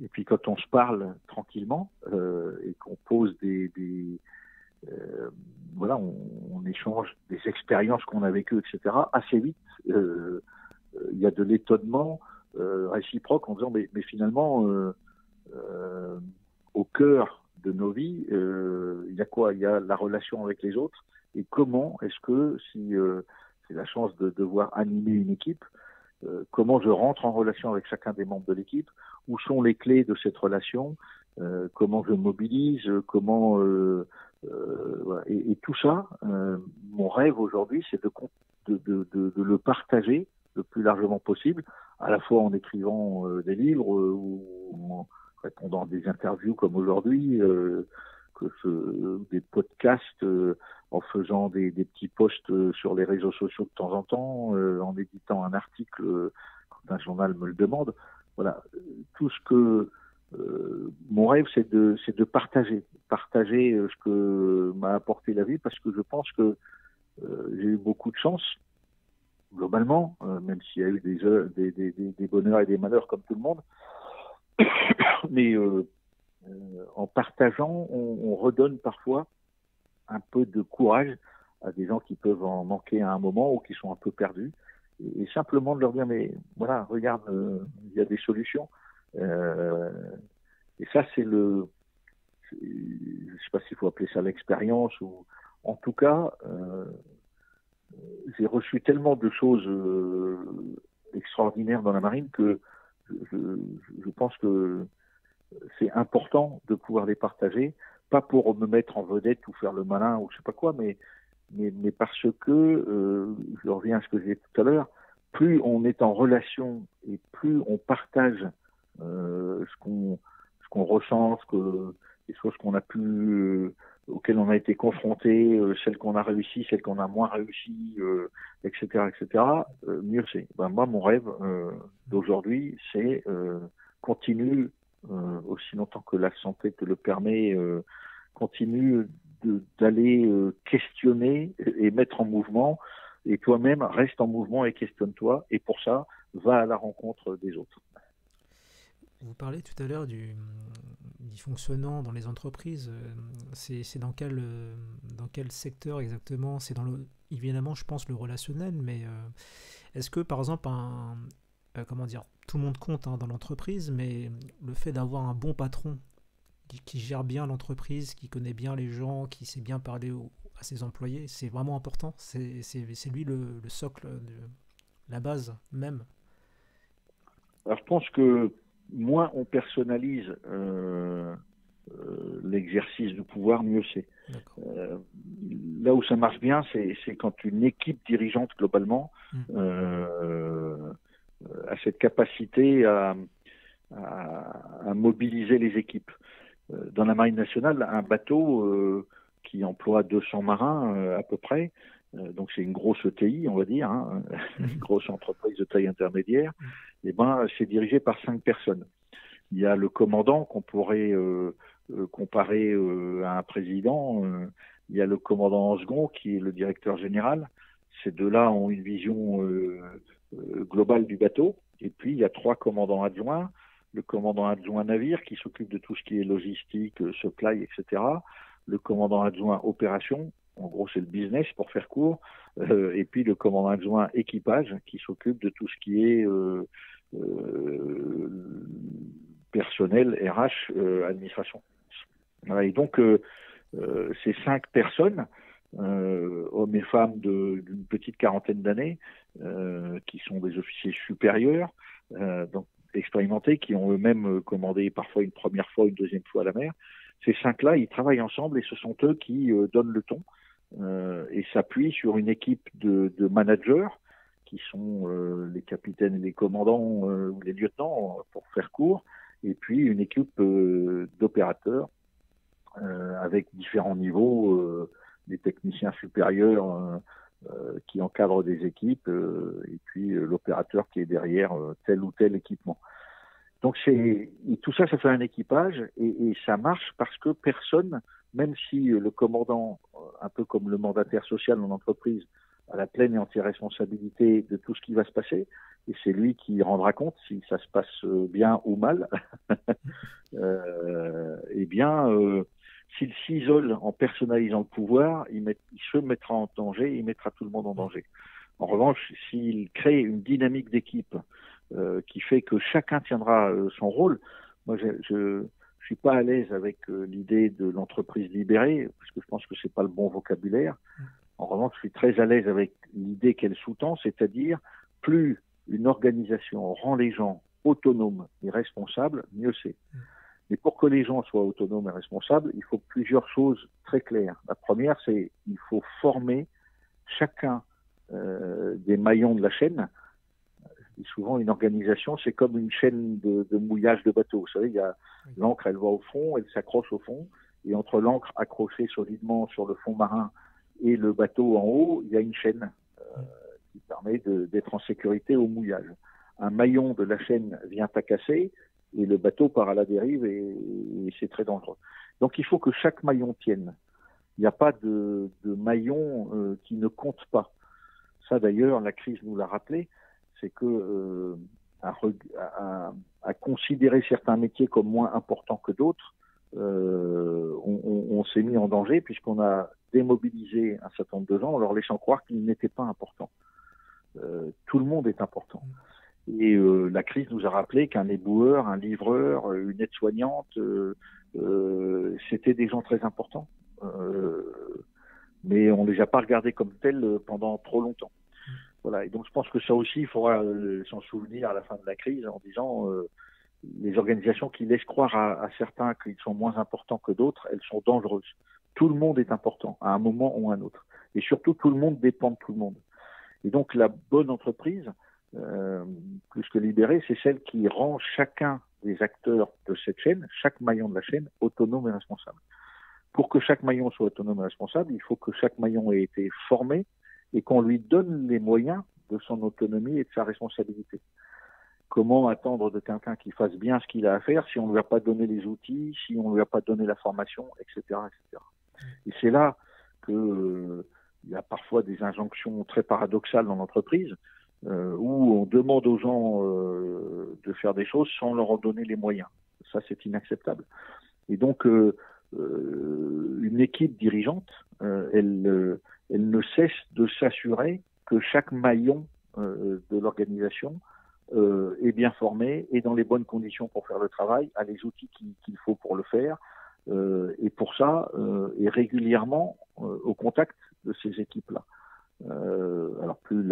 Et puis quand on se parle tranquillement et qu'on pose voilà, on échange des expériences qu'on a vécues, etc. Assez vite, il y a de l'étonnement réciproque en disant mais finalement, au cœur de nos vies, il y a quoi? Il y a la relation avec les autres. Et comment est-ce que si j'ai la chance de devoir animer une équipe, comment je rentre en relation avec chacun des membres de l'équipe, où sont les clés de cette relation, comment je mobilise, comment voilà. Et tout ça, mon rêve aujourd'hui, c'est de le partager le plus largement possible, à la fois en écrivant des livres ou en répondant à des interviews comme aujourd'hui, des podcasts, en faisant des petits posts sur les réseaux sociaux de temps en temps, en éditant un article quand un journal me le demande. Voilà, tout ce que mon rêve, c'est de partager ce que m'a apporté la vie, parce que je pense que j'ai eu beaucoup de chance globalement, même s'il y a eu des bonheurs et des malheurs comme tout le monde. Mais en partageant, on redonne parfois un peu de courage à des gens qui peuvent en manquer à un moment ou qui sont un peu perdus. Et simplement de leur dire, mais voilà, regarde, il y a des solutions. Et ça, je ne sais pas s'il faut appeler ça l'expérience ou En tout cas, j'ai reçu tellement de choses extraordinaires dans la marine que je, je pense que c'est important de pouvoir les partager, pas pour me mettre en vedette ou faire le malin ou je sais pas quoi, mais parce que, je reviens à ce que j'ai dit tout à l'heure, plus on est en relation et plus on partage ce qu'on ressent, les choses qu'on a pu, auxquelles on a été confronté, celles qu'on a réussi, celles qu'on a moins réussi, etc., mieux c'est. Ben, moi, mon rêve d'aujourd'hui, c'est continue aussi longtemps que la santé te le permet, continue d'aller questionner et mettre en mouvement. Et toi-même, reste en mouvement et questionne-toi. Et pour ça, va à la rencontre des autres. Vous parlez tout à l'heure du fonctionnement dans les entreprises. C'est dans quel secteur exactement? C'est évidemment, je pense, le relationnel, mais est-ce que, par exemple, comment dire, tout le monde compte dans l'entreprise, mais le fait d'avoir un bon patron qui gère bien l'entreprise, qui connaît bien les gens, qui sait bien parler à ses employés, c'est vraiment important. C'est lui le socle, la base même. Alors, je pense que moins on personnalise l'exercice du pouvoir, mieux c'est. Euh, Là où ça marche bien, c'est quand une équipe dirigeante, globalement, a cette capacité à mobiliser les équipes. Dans la Marine nationale, un bateau qui emploie 200 marins à peu près, donc c'est une grosse ETI, on va dire, une grosse entreprise de taille intermédiaire, et ben, c'est dirigé par 5 personnes. Il y a le commandant qu'on pourrait comparer à un président. Il y a le commandant en second qui est le directeur général. Ces deux-là ont une vision globale du bateau. Et puis, il y a 3 commandants adjoints. Le commandant adjoint navire qui s'occupe de tout ce qui est logistique, supply, etc. Le commandant adjoint opération, en gros c'est le business pour faire court. Et puis le commandant adjoint équipage qui s'occupe de tout ce qui est personnel, RH, administration. Voilà, et donc, ces 5 personnes, hommes et femmes d'une petite quarantaine d'années, qui sont des officiers supérieurs, donc expérimentés, qui ont eux-mêmes commandé parfois une première fois, une deuxième fois à la mer. Ces 5-là, ils travaillent ensemble et ce sont eux qui donnent le ton et s'appuient sur une équipe de managers qui sont les capitaines et les commandants ou les lieutenants, pour faire court, et puis une équipe d'opérateurs avec différents niveaux, des techniciens supérieurs qui encadrent des équipes, et puis l'opérateur qui est derrière tel ou tel équipement. Donc tout ça, ça fait un équipage, et ça marche parce que personne, même si le commandant, un peu comme le mandataire social en entreprise, a la pleine et entière responsabilité de tout ce qui va se passer, et c'est lui qui rendra compte si ça se passe bien ou mal, eh bien, s'il s'isole en personnalisant le pouvoir, il se mettra en danger, il mettra tout le monde en danger. En revanche, s'il crée une dynamique d'équipe qui fait que chacun tiendra son rôle, moi je suis pas à l'aise avec l'idée de l'entreprise libérée, parce que je pense que c'est pas le bon vocabulaire. En revanche, je suis très à l'aise avec l'idée qu'elle sous-tend, c'est-à-dire plus une organisation rend les gens autonomes et responsables, mieux c'est. Mais pour que les gens soient autonomes et responsables, il faut plusieurs choses très claires. La première, c'est qu'il faut former chacun des maillons de la chaîne. Je dis souvent, une organisation, c'est comme une chaîne de mouillage de bateau. Vous savez, il y a l'encre, elle va au fond, elle s'accroche au fond, et entre l'encre accrochée solidement sur le fond marin et le bateau en haut, il y a une chaîne qui permet d'être en sécurité au mouillage. Un maillon de la chaîne vient à casser et le bateau part à la dérive et c'est très dangereux. Donc il faut que chaque maillon tienne. Il n'y a pas de maillon qui ne compte pas. Ça d'ailleurs, la crise nous l'a rappelé, c'est que à considérer certains métiers comme moins importants que d'autres, on s'est mis en danger puisqu'on a démobilisé un certain nombre de gens en leur laissant croire qu'ils n'étaient pas importants. Tout le monde est important. Et la crise nous a rappelé qu'un éboueur, un livreur, une aide-soignante, c'était des gens très importants. mais on ne les a pas regardés comme tels pendant trop longtemps. Voilà. Et donc je pense que ça aussi, il faudra s'en souvenir à la fin de la crise en disant les organisations qui laissent croire à certains qu'ils sont moins importants que d'autres, elles sont dangereuses. Tout le monde est important à un moment ou à un autre. Et surtout, tout le monde dépend de tout le monde. Et donc la bonne entreprise, plus que libérée, c'est celle qui rend chacun des acteurs de cette chaîne, chaque maillon de la chaîne, autonome et responsable. Pour que chaque maillon soit autonome et responsable, il faut que chaque maillon ait été formé et qu'on lui donne les moyens de son autonomie et de sa responsabilité. Comment attendre de quelqu'un qui fasse bien ce qu'il a à faire si on ne lui a pas donné les outils, si on ne lui a pas donné la formation, etc., etc. Et c'est là que il y a parfois des injonctions très paradoxales dans l'entreprise où on demande aux gens de faire des choses sans leur en donner les moyens. Ça, c'est inacceptable. Et donc, une équipe dirigeante, elle ne cesse de s'assurer que chaque maillon de l'organisation est bien formé et dans les bonnes conditions pour faire le travail, a les outils qu'il faut pour le faire, et pour ça, est régulièrement au contact de ces équipes-là. Alors plus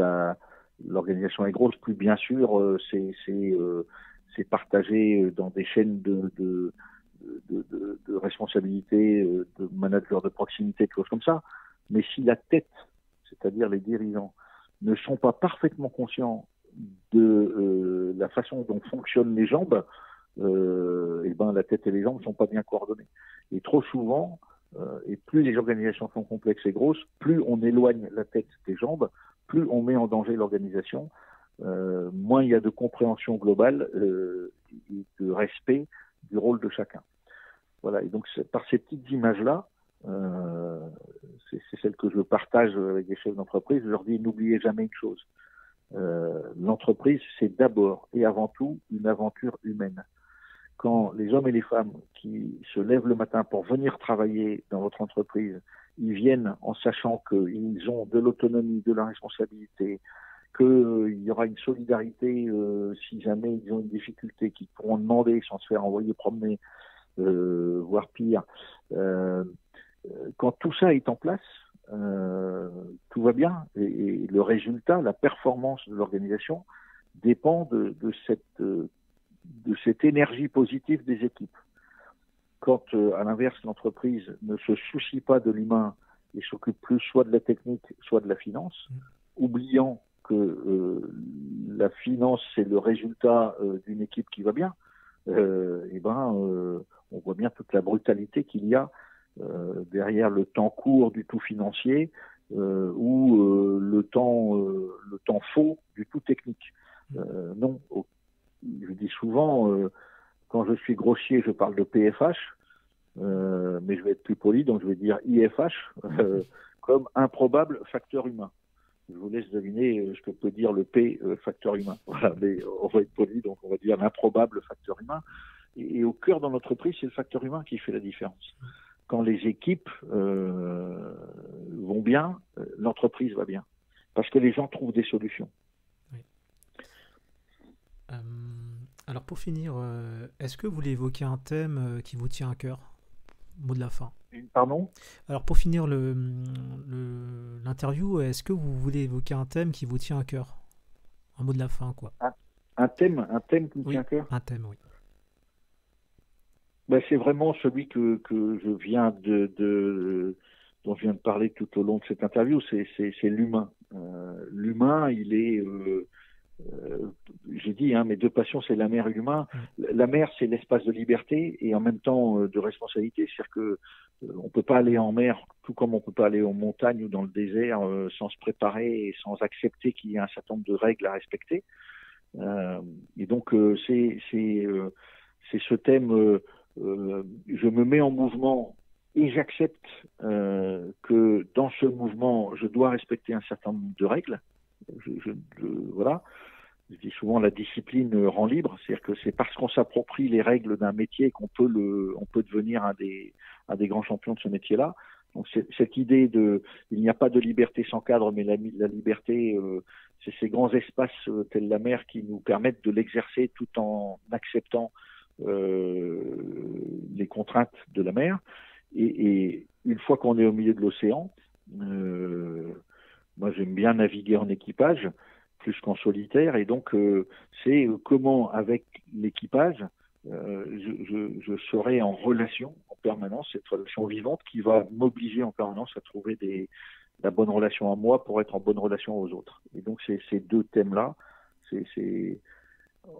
l'organisation est grosse, plus bien sûr c'est partagé dans des chaînes de responsabilité, de managers de proximité, de choses comme ça. Mais si la tête, c'est-à-dire les dirigeants, ne sont pas parfaitement conscients de la façon dont fonctionnent les jambes, et ben la tête et les jambes ne sont pas bien coordonnées. Et trop souvent, et plus les organisations sont complexes et grosses, plus on éloigne la tête des jambes, plus on met en danger l'organisation, moins il y a de compréhension globale et de respect du rôle de chacun. Voilà. Et donc par ces petites images-là, c'est celle que je partage avec les chefs d'entreprise. Je leur dis, n'oubliez jamais une chose. L'entreprise, c'est d'abord et avant tout une aventure humaine. Quand les hommes et les femmes qui se lèvent le matin pour venir travailler dans votre entreprise, ils viennent en sachant qu'ils ont de l'autonomie, de la responsabilité, qu'il y aura une solidarité si jamais ils ont une difficulté, qu'ils pourront demander sans se faire envoyer promener, voire pire. Quand tout ça est en place, tout va bien et le résultat, la performance de l'organisation dépend de cette énergie positive des équipes. Quand, à l'inverse, l'entreprise ne se soucie pas de l'humain et s'occupe plus soit de la technique, soit de la finance, oubliant que la finance, c'est le résultat d'une équipe qui va bien, on voit bien toute la brutalité qu'il y a derrière le temps court du tout financier ou le temps faux du tout technique. Non, je dis souvent, quand je suis grossier, je parle de PFH, mais je vais être plus poli, donc je vais dire IFH, comme improbable facteur humain. Je vous laisse deviner ce que peut dire le P, facteur humain. Voilà, mais on va être poli, donc on va dire l'improbable facteur humain. Et au cœur de l'entreprise, c'est le facteur humain qui fait la différence. Quand les équipes vont bien, l'entreprise va bien. Parce que les gens trouvent des solutions. Oui. Alors pour finir, est-ce que vous voulez évoquer un thème qui vous tient à cœur? Mot de la fin. Pardon? Alors pour finir l'interview, est-ce que vous voulez évoquer un thème qui vous tient à cœur? Un mot de la fin, quoi. Un thème qui me tient à cœur? Un thème, oui. Ben, c'est vraiment celui que je viens dont je viens de parler tout au long de cette interview, c'est l'humain. L'humain, il est j'ai dit, mes deux passions, c'est la mer et l'humain. La mer, c'est l'espace de liberté et en même temps de responsabilité. C'est-à-dire que on peut pas aller en mer, tout comme on peut pas aller en montagne ou dans le désert sans se préparer et sans accepter qu'il y a un certain nombre de règles à respecter. Et donc c'est ce thème. Je me mets en mouvement et j'accepte que dans ce mouvement, je dois respecter un certain nombre de règles. Voilà. Je dis souvent la discipline rend libre, c'est-à-dire que c'est parce qu'on s'approprie les règles d'un métier qu'on peut devenir un des grands champions de ce métier-là. Donc cette idée il n'y a pas de liberté sans cadre, mais la liberté, c'est ces grands espaces tels la mer qui nous permettent de l'exercer tout en acceptant les contraintes de la mer. Et une fois qu'on est au milieu de l'océan, Moi, j'aime bien naviguer en équipage plus qu'en solitaire, et donc c'est comment, avec l'équipage, je serai en relation en permanence, cette relation vivante qui va m'obliger en permanence à trouver la bonne relation à moi pour être en bonne relation aux autres. Et donc, ces deux thèmes-là,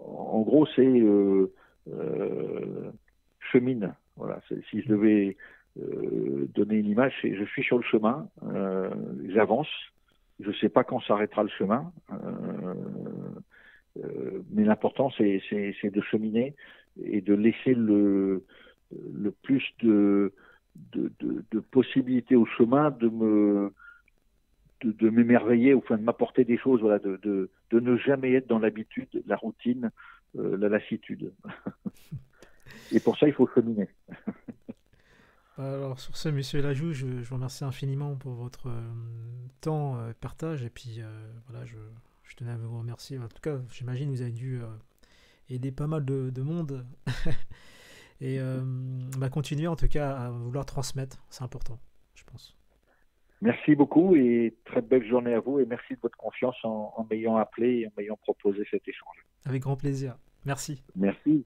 en gros, c'est chemine. Voilà. Si je devais donner une image, je suis sur le chemin, j'avance, je ne sais pas quand s'arrêtera le chemin, mais l'important c'est de cheminer et de laisser le plus de possibilités au chemin de m'émerveiller, ou enfin de m'apporter des choses, voilà, de ne jamais être dans l'habitude, la routine, la lassitude. Et pour ça, il faut cheminer. Alors sur ce, monsieur Lajoux, je vous remercie infiniment pour votre temps partage, et puis voilà, je tenais à vous remercier. En tout cas, j'imagine que vous avez dû aider pas mal de monde et continuer en tout cas à vouloir transmettre, c'est important, je pense. Merci beaucoup et très belle journée à vous, et merci de votre confiance en m'ayant appelé et en m'ayant proposé cet échange. Avec grand plaisir. Merci. Merci.